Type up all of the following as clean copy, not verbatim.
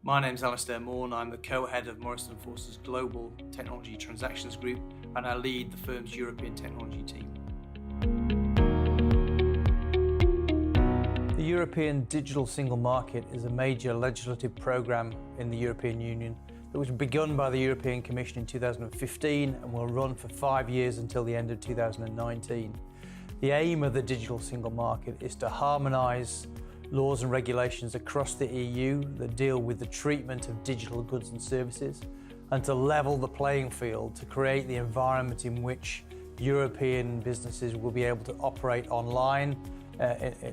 My name's Alistair Moore and I'm the co-head of Morrison Foerster's Global Technology Transactions Group, and I lead the firm's European technology team. The European Digital Single Market is a major legislative programme in the European Union that was begun by the European Commission in 2015 and will run for 5 years until the end of 2019. The aim of the Digital Single Market is to harmonise laws and regulations across the EU that deal with the treatment of digital goods and services, and to level the playing field to create the environment in which European businesses will be able to operate online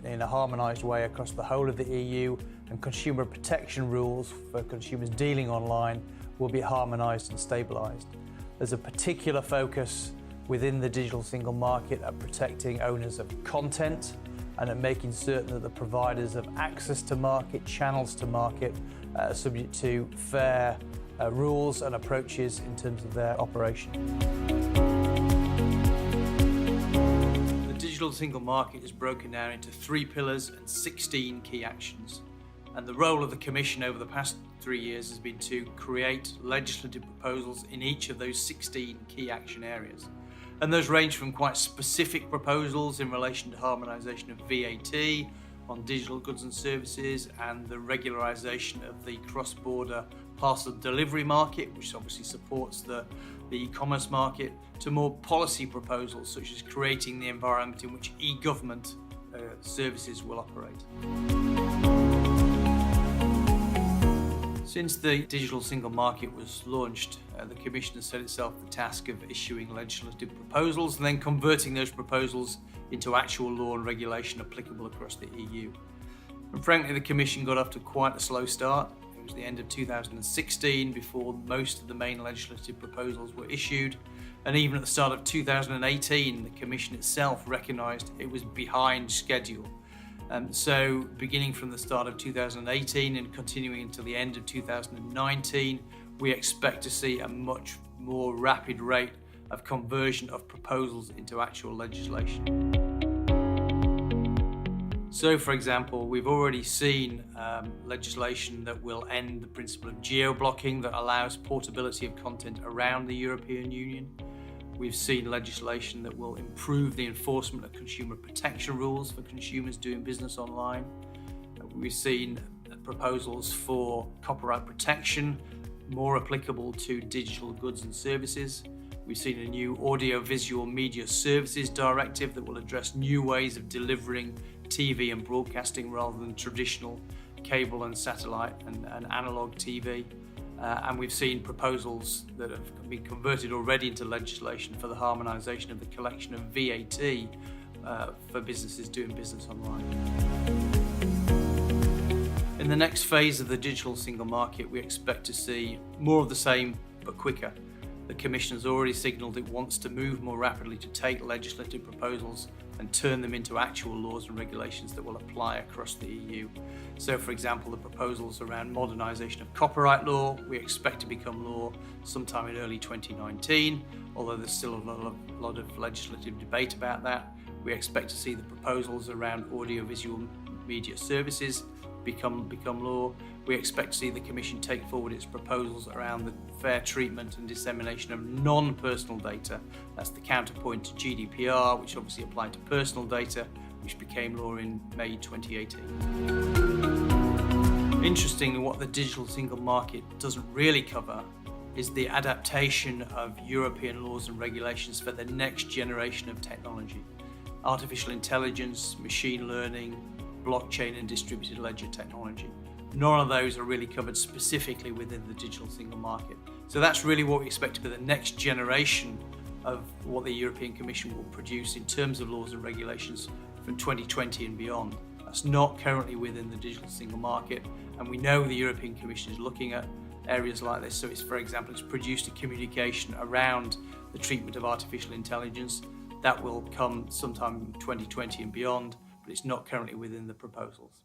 in a harmonised way across the whole of the EU, and consumer protection rules for consumers dealing online will be harmonised and stabilised. There's a particular focus within the digital single market at protecting owners of content and at making certain that the providers of access to market, channels to market, are subject to fair rules and approaches in terms of their operation. The digital single market is broken down into 3 pillars and 16 key actions. And the role of the Commission over the past 3 years has been to create legislative proposals in each of those 16 key action areas. And those range from quite specific proposals in relation to harmonisation of VAT on digital goods and services and the regularisation of the cross-border parcel delivery market, which obviously supports the e-commerce market, to more policy proposals such as creating the environment in which e-government services will operate. Since the digital single market was launched, the Commission has set itself the task of issuing legislative proposals and then converting those proposals into actual law and regulation applicable across the EU. And frankly, the Commission got off to quite a slow start. It was the end of 2016 before most of the main legislative proposals were issued, and even at the start of 2018, the Commission itself recognised it was behind schedule. So beginning from the start of 2018 and continuing until the end of 2019, we expect to see a much more rapid rate of conversion of proposals into actual legislation. So, for example, we've already seen legislation that will end the principle of geo-blocking that allows portability of content around the European Union. We've seen legislation that will improve the enforcement of consumer protection rules for consumers doing business online. We've seen proposals for copyright protection, more applicable to digital goods and services. We've seen a new audio-visual media services directive that will address new ways of delivering TV and broadcasting rather than traditional cable and satellite and analog TV. And we've seen proposals that have been converted already into legislation for the harmonisation of the collection of VAT for businesses doing business online. In the next phase of the digital single market, we expect to see more of the same but quicker. The Commission has already signalled it wants to move more rapidly to take legislative proposals and turn them into actual laws and regulations that will apply across the EU. So, for example, the proposals around modernisation of copyright law, we expect to become law sometime in early 2019, although there's still a lot of legislative debate about that. We expect to see the proposals around audiovisual media services become law. We expect to see the Commission take forward its proposals around the fair treatment and dissemination of non-personal data. That's the counterpoint to GDPR, which obviously applied to personal data, which became law in May 2018. Interestingly, what the digital single market doesn't really cover is the adaptation of European laws and regulations for the next generation of technology. Artificial intelligence, machine learning, blockchain and distributed ledger technology. None of those are really covered specifically within the digital single market. So that's really what we expect to be the next generation of what the European Commission will produce in terms of laws and regulations from 2020 and beyond. That's not currently within the digital single market, and we know the European Commission is looking at areas like this. So it's, for example, it's produced a communication around the treatment of artificial intelligence. That will come sometime in 2020 and beyond, but it's not currently within the proposals.